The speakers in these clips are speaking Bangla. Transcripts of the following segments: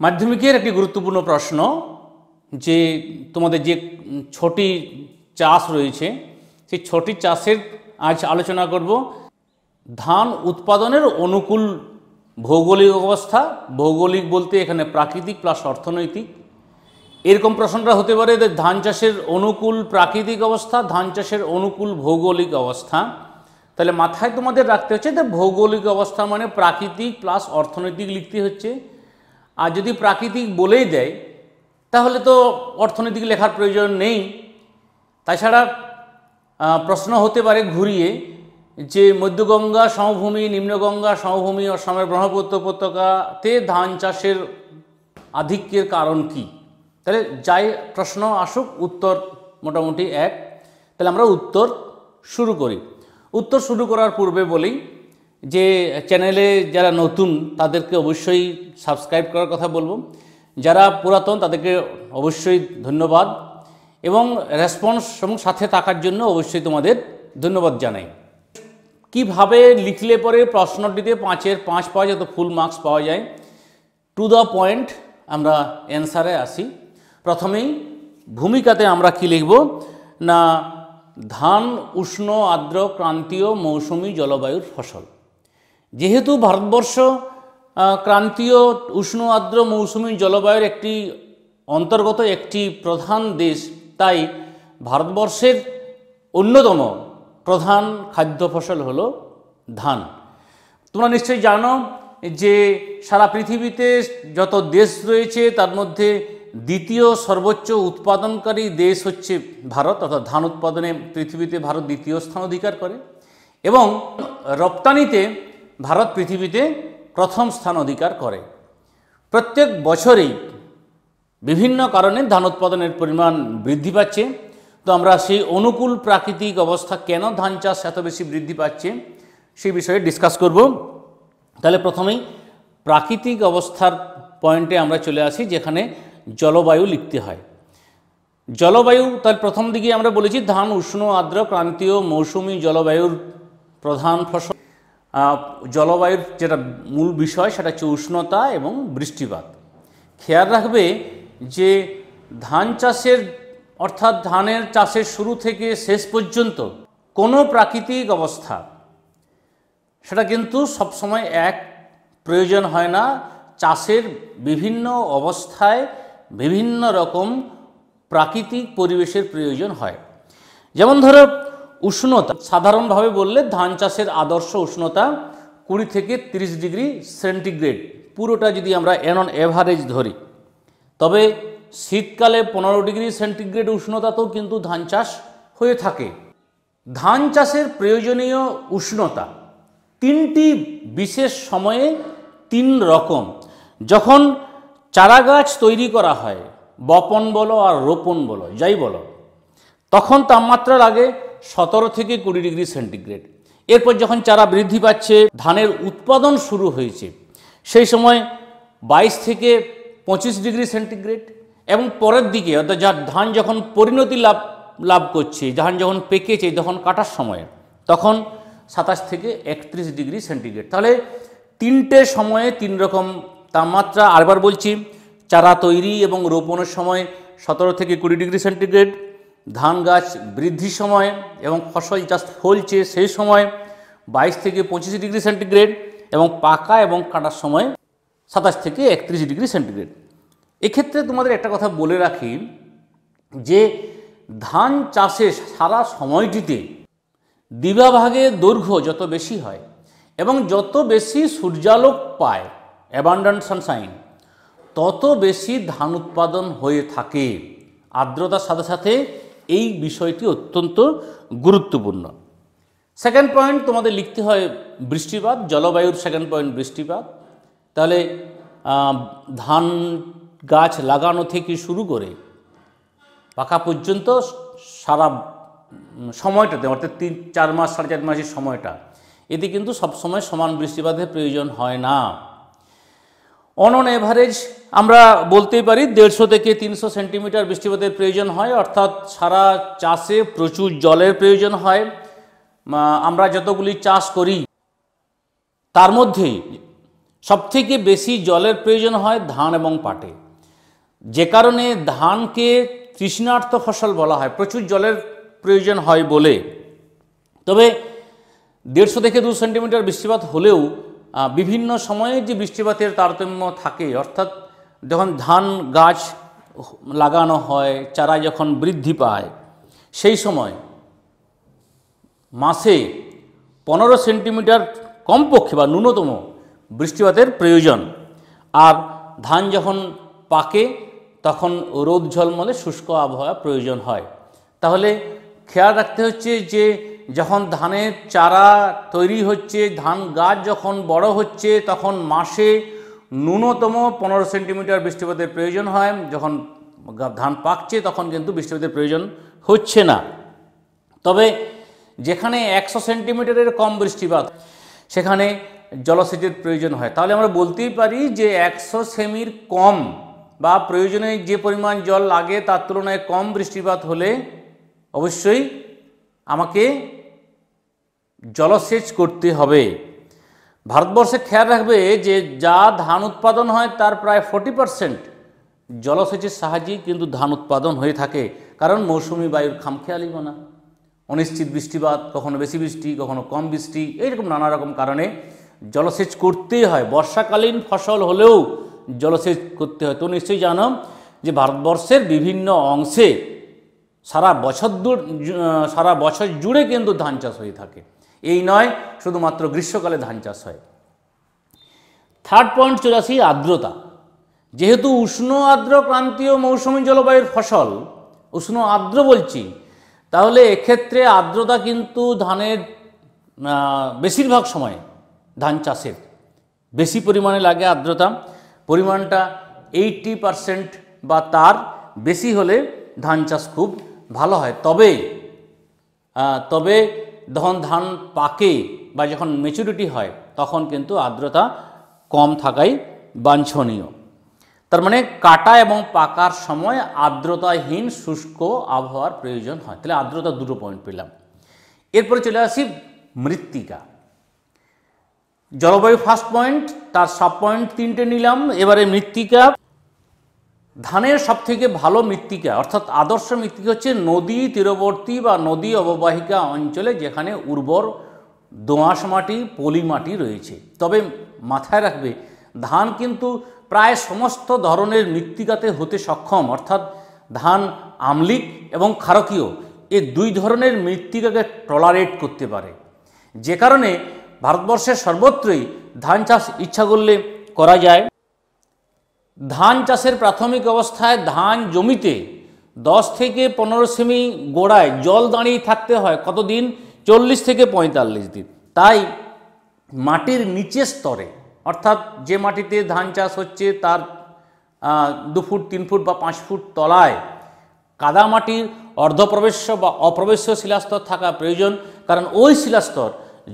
মাধ্যমিকের একটি গুরুত্বপূর্ণ প্রশ্ন যে তোমাদের যে ছটি চাষ রয়েছে সেই ছটি চাষের আজ আলোচনা করব। ধান উৎপাদনের অনুকূল ভৌগোলিক অবস্থা, ভৌগোলিক বলতে এখানে প্রাকৃতিক প্লাস অর্থনৈতিক। এরকম প্রশ্নটা হতে পারে যে ধান চাষের অনুকূল প্রাকৃতিক অবস্থা, ধান চাষের অনুকূল ভৌগোলিক অবস্থা। তাহলে মাথায় তোমাদের রাখতে হচ্ছে যে ভৌগোলিক অবস্থা মানে প্রাকৃতিক প্লাস অর্থনৈতিক লিখতে হচ্ছে। আর যদি প্রাকৃতিক বলেই দেয় তাহলে তো অর্থনৈতিক লেখার প্রয়োজন নেই। তাছাড়া প্রশ্ন হতে পারে ঘুরিয়ে যে মধ্যগঙ্গা সমভূমি, নিম্নগঙ্গা সমভূমি, অসমের ব্রহ্মপুত্র উপত্যকাতে ধান চাষের আধিক্যের কারণ কি। তাহলে যাই প্রশ্ন আসুক উত্তর মোটামুটি এক। তাহলে আমরা উত্তর শুরু করি। উত্তর শুরু করার পূর্বে বলি যে চ্যানেলে যারা নতুন তাদেরকে অবশ্যই সাবস্ক্রাইব করার কথা বলবো, যারা পুরাতন তাদেরকে অবশ্যই ধন্যবাদ এবং রেসপন্স এবং সাথে থাকার জন্য অবশ্যই তোমাদের ধন্যবাদ জানাই। কিভাবে লিখলে পরে প্রশ্নটিতে 5-এর 5 পাওয়া যায়, তো ফুল মার্কস পাওয়া যায়। টু দ্য পয়েন্ট আমরা অ্যান্সারে আসি। প্রথমেই ভূমিকাতে আমরা কি লিখব না, ধান উষ্ণ আর্দ্র ক্রান্তীয় মৌসুমী জলবায়ুর ফসল। যেহেতু ভারতবর্ষ ক্রান্তীয় উষ্ণ আর্দ্র মৌসুমী জলবায়ুর একটি অন্তর্গত একটি প্রধান দেশ, তাই ভারতবর্ষের অন্যতম প্রধান খাদ্য ফসল হলো ধান। তোমরা নিশ্চয়ই জানো যে সারা পৃথিবীতে যত দেশ রয়েছে তার মধ্যে দ্বিতীয় সর্বোচ্চ উৎপাদনকারী দেশ হচ্ছে ভারত, অর্থাৎ ধান উৎপাদনে পৃথিবীতে ভারত দ্বিতীয় স্থান অধিকার করে এবং রপ্তানিতে ভারত পৃথিবীতে প্রথম স্থান অধিকার করে। প্রত্যেক বছরেই বিভিন্ন কারণে ধান উৎপাদনের পরিমাণ বৃদ্ধি পাচ্ছে। তো আমরা সেই অনুকূল প্রাকৃতিক অবস্থা কেন ধান চাষ এত বেশি বৃদ্ধি পাচ্ছে সেই বিষয়ে ডিসকাস করব। তাহলে প্রথমেই প্রাকৃতিক অবস্থার পয়েন্টে আমরা চলে আসি, যেখানে জলবায়ু লিখতে হয়। জলবায়ু তাহলে প্রথম দিকে আমরা বলেছি ধান উষ্ণ আর্দ্র ক্রান্তীয় মৌসুমী জলবায়ুর প্রধান ফসল। জলবায়ুর যেটা মূল বিষয় সেটা হচ্ছে উষ্ণতা এবং বৃষ্টিপাত। খেয়াল রাখবে যে ধান চাষের অর্থাৎ ধানের চাষের শুরু থেকে শেষ পর্যন্ত কোনো প্রাকৃতিক অবস্থা সেটা কিন্তু সবসময় এক প্রয়োজন হয় না। চাষের বিভিন্ন অবস্থায় বিভিন্ন রকম প্রাকৃতিক পরিবেশের প্রয়োজন হয়। যেমন ধরো উষ্ণতা, সাধারণভাবে বললে ধান চাষের আদর্শ উষ্ণতা 20 থেকে 30 ডিগ্রি সেন্টিগ্রেড, পুরোটা যদি আমরা অন এভারেজ ধরি। তবে শীতকালে 15 ডিগ্রি সেন্টিগ্রেড উষ্ণতাতেও কিন্তু ধান চাষ হয়ে থাকে। ধান চাষের প্রয়োজনীয় উষ্ণতা তিনটি বিশেষ সময়ে 3 রকম। যখন চারা গাছ তৈরি করা হয়, বপন বলো আর রোপণ বলো যাই বলো, তখন তাপমাত্রা লাগে 17 থেকে 20 ডিগ্রি সেন্টিগ্রেড। এরপর যখন চারা বৃদ্ধি পাচ্ছে, ধানের উৎপাদন শুরু হয়েছে, সেই সময় 22 থেকে 25 ডিগ্রি সেন্টিগ্রেড এবং পরের দিকে অর্থাৎ ধান যখন পরিণতি লাভ করছে, ধান যখন পেকেছে, যখন কাটার সময়, তখন 27 থেকে 31 ডিগ্রি সেন্টিগ্রেড। তাহলে 3টে সময়ে 3 রকম তাপমাত্রা। আরবার বলছি, চারা তৈরি এবং রোপণের সময় 17 থেকে 20 ডিগ্রি সেন্টিগ্রেড, ধান গাছ বৃদ্ধির সময় এবং ফসল জাস্ট ফলছে সেই সময় 22 থেকে 25 ডিগ্রি সেন্টিগ্রেড এবং পাকা এবং কাটার সময় 27 থেকে 31 ডিগ্রি সেন্টিগ্রেড। এক্ষেত্রে তোমাদের একটা কথা বলে রাখি যে ধান চাষে সারা সময়টিতে দিবাভাগের দৈর্ঘ্য যত বেশি হয় এবং যত বেশি সূর্যালোক পায়, অ্যাবান্ডেন্ট সানশাইন, তত বেশি ধান উৎপাদন হয়ে থাকে। আর্দ্রতার সাথে সাথে এই বিষয়টি অত্যন্ত গুরুত্বপূর্ণ। সেকেন্ড পয়েন্ট তোমাদের লিখতে হয় বৃষ্টিপাত। জলবায়ুর সেকেন্ড পয়েন্ট বৃষ্টিপাত। তাহলে ধান গাছ লাগানো থেকে শুরু করে পাকা পর্যন্ত সারা সময়টাতে অর্থাৎ 3-4 মাস 4.5 মাসের সময়টা, এতে কিন্তু সবসময় সমান বৃষ্টিপাতের প্রয়োজন হয় না। অন এভারেজ আমরা বলতেই পারি 150 থেকে 300 সেন্টিমিটার বৃষ্টিপাতের প্রয়োজন হয়, অর্থাৎ সারা চাষে প্রচুর জলের প্রয়োজন হয়। আমরা যতগুলি চাষ করি তার মধ্যে সবথেকে বেশি জলের প্রয়োজন হয় ধান এবং পাটে, যে কারণে ধানকে তৃষ্ণার্ত ফসল বলা হয়, প্রচুর জলের প্রয়োজন হয় বলে। তবে 150 থেকে 2 সেন্টিমিটার বৃষ্টিপাত হলেও বিভিন্ন সময়ে যে বৃষ্টিপাতের তারতম্য থাকে, অর্থাৎ যখন ধান গাছ লাগানো হয়, চারা যখন বৃদ্ধি পায়, সেই সময় মাসে 15 সেন্টিমিটার কমপক্ষে বা ন্যূনতম বৃষ্টিপাতের প্রয়োজন। আর ধান যখন পাকে তখন রোদ ঝলমলে শুষ্ক আবহাওয়া প্রয়োজন হয়। তাহলে খেয়াল রাখতে হচ্ছে যে যখন ধানের চারা তৈরি হচ্ছে, ধান গাছ যখন বড় হচ্ছে, তখন মাসে ন্যূনতম 15 সেন্টিমিটার বৃষ্টিপাতের প্রয়োজন হয়। যখন ধান পাকছে তখন কিন্তু বৃষ্টিপাতের প্রয়োজন হচ্ছে না। তবে যেখানে 100 সেন্টিমিটারের কম বৃষ্টিপাত, সেখানে জলসেচের প্রয়োজন হয়। তাহলে আমরা বলতেই পারি যে 100 সেমির কম বা প্রয়োজনে যে পরিমাণ জল লাগে তার তুলনায় কম বৃষ্টিপাত হলে অবশ্যই আমাকে জলসেচ করতে হবে। ভারতবর্ষে খেয়াল রাখবে যে যা ধান উৎপাদন হয় তার প্রায় 40% জলসেচের সাহায্যেই কিন্তু ধান উৎপাদন হয়ে থাকে। কারণ মৌসুমি বায়ুর খামখেয়ালিপনা, অনিশ্চিত বৃষ্টিপাত, কখনো বেশি বৃষ্টি, কখনো কম বৃষ্টি, এইরকম নানা রকম কারণে জলসেচ করতেই হয়। বর্ষাকালীন ফসল হলেও জলসেচ করতে হয়। তো নিশ্চয়ই জানো যে ভারতবর্ষের বিভিন্ন অংশে সারা বছর জুড়ে কিন্তু ধান চাষ হয়ে থাকে। এই নয় শুধুমাত্র গ্রীষ্মকালে ধান চাষ হয়। থার্ড পয়েন্ট চলে আসি আর্দ্রতা। যেহেতু উষ্ণ আর্দ্র ক্রান্তীয় মৌসুমী জলবায়ুর ফসল, উষ্ণ আর্দ্র বলছি, তাহলে এক্ষেত্রে আর্দ্রতা কিন্তু ধানের বেশিরভাগ সময় ধান চাষের বেশি পরিমাণে লাগে। আর্দ্রতা পরিমাণটা 80% বা তার বেশি হলে ধান চাষ খুব ভালো হয়। তবে যখন ধান পাকে বা যখন ম্যাচুরিটি হয় তখন কিন্তু আর্দ্রতা কম থাকাই বাঞ্ছনীয়। তার মানে কাটা এবং পাকার সময় আর্দ্রতাহীন শুষ্ক আবহাওয়ার প্রয়োজন হয়। তাহলে আর্দ্রতা 2 পয়েন্ট পেলাম। এরপরে চলে আসি মৃত্তিকা। জলবায়ু ফার্স্ট পয়েন্ট, তার সাব পয়েন্ট 3টে নিলাম। এবারে মৃত্তিকা। ধানের সবথেকে ভালো মৃত্তিকা অর্থাৎ আদর্শ মৃত্তিকা হচ্ছে নদী তীরবর্তী বা নদী অববাহিকা অঞ্চলে যেখানে উর্বর দোআঁশ মাটি, পলি মাটি রয়েছে। তবে মাথায় রাখবে ধান কিন্তু প্রায় সমস্ত ধরনের মৃত্তিকাতে হতে সক্ষম, অর্থাৎ ধান আম্লিক এবং ক্ষারকীয় এই 2 ধরনের মৃত্তিকাকে টলারেট করতে পারে, যে কারণে ভারতবর্ষের সর্বত্রই ধান চাষ ইচ্ছা করলে করা যায়। ধান চাষের প্রাথমিক অবস্থায় ধান জমিতে 10 থেকে 15 সেমি গোড়ায় জল দাঁড়িয়ে থাকতে হয়। কতদিন? 40 থেকে 45 দিন। তাই মাটির নিচের স্তরে, অর্থাৎ যে মাটিতে ধান চাষ হচ্ছে তার 2 ফুট 3 ফুট বা 5 ফুট তলায় কাদামাটির অর্ধপ্রবেশ্য বা অপ্রবেশ্য শিলাস্তর থাকা প্রয়োজন। কারণ ওই শিলাস্তর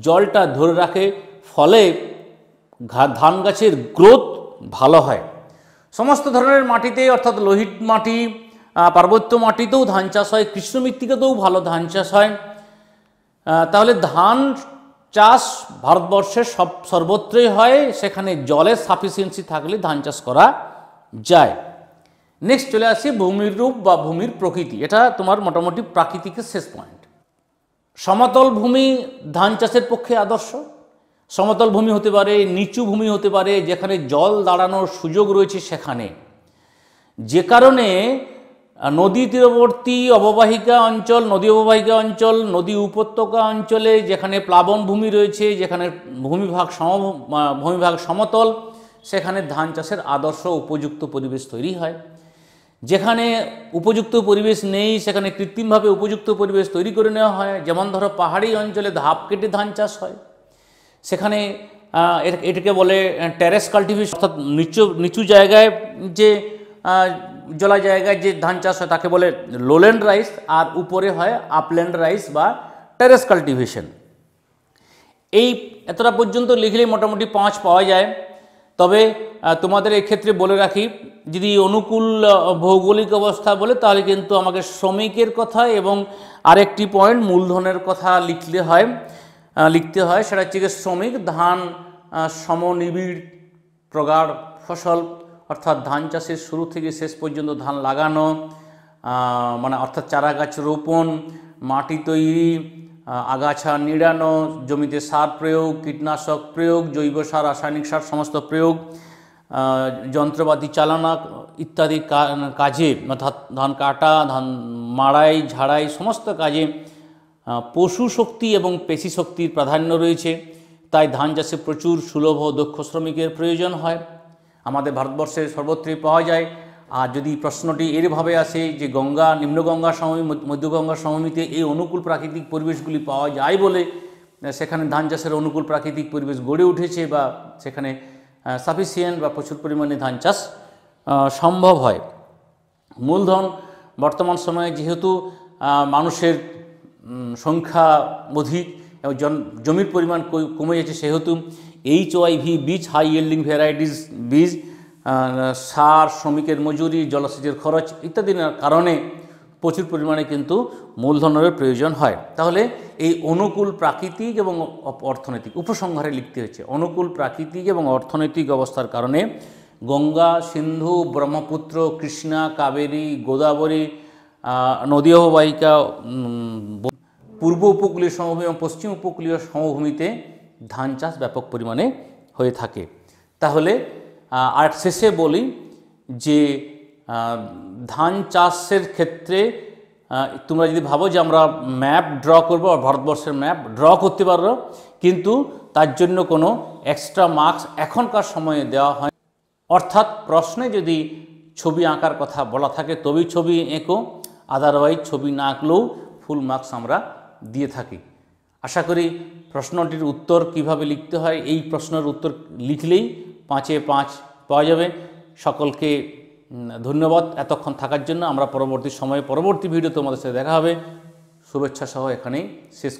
জলটা ধরে রাখে, ফলে ধান গাছের গ্রোথ ভালো হয়। সমস্ত ধরনের মাটিতে, অর্থাৎ লোহিত মাটি, পার্বত্য মাটিতেও ধান চাষ হয়, কৃষ্ণ মৃত্তিকাতেও ভালো ধান চাষ হয়। তাহলে ধান চাষ ভারতবর্ষের সর্বত্রই হয়, সেখানে জলের সাফিসিয়েন্সি থাকলে ধান চাষ করা যায়। নেক্সট চলে আসি ভূমির রূপ বা ভূমির প্রকৃতি। এটা তোমার মোটামুটি প্রাকৃতিকের শেষ পয়েন্ট। সমতল ভূমি ধান চাষের পক্ষে আদর্শ। সমতল ভূমি হতে পারে, নিচু ভূমি হতে পারে, যেখানে জল দাঁড়ানোর সুযোগ রয়েছে সেখানে। যে কারণে নদী তীরবর্তী অববাহিকা অঞ্চল, নদী অববাহিকা অঞ্চল, নদী উপত্যকা অঞ্চলে যেখানে প্লাবন ভূমি রয়েছে, যেখানে ভূমিভাগ সমতল, সেখানে ধান চাষের আদর্শ উপযুক্ত পরিবেশ তৈরি হয়। যেখানে উপযুক্ত পরিবেশ নেই সেখানে কৃত্রিমভাবে উপযুক্ত পরিবেশ তৈরি করে নেওয়া হয়। যেমন ধরো পাহাড়ি অঞ্চলে ধাপ কেটে ধান চাষ হয়, সেখানে এটাকে বলে টেরেস কাল্টিভেশন, অর্থাৎ নিচু জায়গায় যে জলা জায়গায় যে ধান চাষ হয় তাকে বলে লোল্যান্ড রাইস, আর উপরে হয় আপল্যান্ড রাইস বা টেরেস কাল্টিভেশন। এই এতটা পর্যন্ত লিখলেই মোটামুটি 5 পাওয়া যায়। তবে তোমাদের এক্ষেত্রে বলে রাখি, যদি অনুকূল ভৌগোলিক অবস্থা বলে তাহলে কিন্তু আমাকে শ্রমিকের কথা এবং আরেকটি পয়েন্ট মূলধনের কথা লিখতে হয়। সেটা হচ্ছে শ্রমিক ধান সমনিবিড় প্রগাঢ় ফসল, অর্থাৎ ধান চাষের শুরু থেকে শেষ পর্যন্ত ধান লাগানো, মানে অর্থাৎ চারা গাছ রোপণ, মাটি তৈরি, আগাছা নিড়ানো, জমিতে সার প্রয়োগ, কীটনাশক প্রয়োগ, জৈব সার, রাসায়নিক সার সমস্ত প্রয়োগ, যন্ত্রপাতি চালানো ইত্যাদি কাজে, অর্থাৎ ধান কাটা, ধান মাড়াই, ঝাড়াই সমস্ত কাজে পশু শক্তি এবং পেশি শক্তির প্রাধান্য রয়েছে। তাই ধান চাষে প্রচুর সুলভ ও দক্ষ শ্রমিকের প্রয়োজন হয়। আমাদের ভারতবর্ষে সর্বত্রই পাওয়া যায়। আর যদি প্রশ্নটি এরভাবে আসে যে গঙ্গা, নিম্নগঙ্গা সমভূমি, মধ্যগঙ্গা সমভূমিতে এই অনুকূল প্রাকৃতিক পরিবেশগুলি পাওয়া যায় বলে সেখানে ধান চাষের অনুকূল প্রাকৃতিক পরিবেশ গড়ে উঠেছে, বা সেখানে সাফিসিয়েন্ট বা প্রচুর পরিমাণে ধান চাষ সম্ভব হয়। মূলধন বর্তমান সময়ে যেহেতু মানুষের সংখ্যা অধিক এবং জমির পরিমাণ কমে যাচ্ছে, সেহেতু HYV বীজ, হাই ইয়েল্ডিং ভ্যারাইটিস বীজ, সার, শ্রমিকের মজুরি, জলসেচের খরচ ইত্যাদির কারণে প্রচুর পরিমাণে কিন্তু মূলধনের প্রয়োজন হয়। তাহলে এই অনুকূল প্রাকৃতিক এবং অর্থনৈতিক, উপসংহারে লিখতে হচ্ছে, অনুকূল প্রাকৃতিক এবং অর্থনৈতিক অবস্থার কারণে গঙ্গা, সিন্ধু, ব্রহ্মপুত্র, কৃষ্ণা, কাবেরী, গোদাবরী নদী অববাহিকা, পূর্ব উপকূলীয় সমভূমি এবং পশ্চিম উপকূলীয় সমভূমিতে ধান চাষ ব্যাপক পরিমাণে হয়ে থাকে। তাহলে আর শেষে বলি যে ধান চাষের ক্ষেত্রে তোমরা যদি ভাবো যে আমরা ম্যাপ ড্র করবো, ভারতবর্ষের ম্যাপ ড্র করতে পারবো, কিন্তু তার জন্য কোনো এক্সট্রা মার্কস এখনকার সময়ে দেওয়া হয়। অর্থাৎ প্রশ্নে যদি ছবি আঁকার কথা বলা থাকে তবেই ছবি এঁকো, আদারওয়াইজ ছবি না আঁকলেও ফুল মার্কস আমরা দিয়ে থাকি। আশা করি প্রশ্নটির উত্তর কিভাবে লিখতে হয়, এই প্রশ্নের উত্তর লিখলেই 5-এ 5 পাওয়া যাবে। সকলকে ধন্যবাদ এতক্ষণ থাকার জন্য। আমরা পরবর্তী সময়ে পরবর্তী ভিডিও তোমাদের সাথে দেখা হবে। শুভেচ্ছা সহ এখানেই শেষ।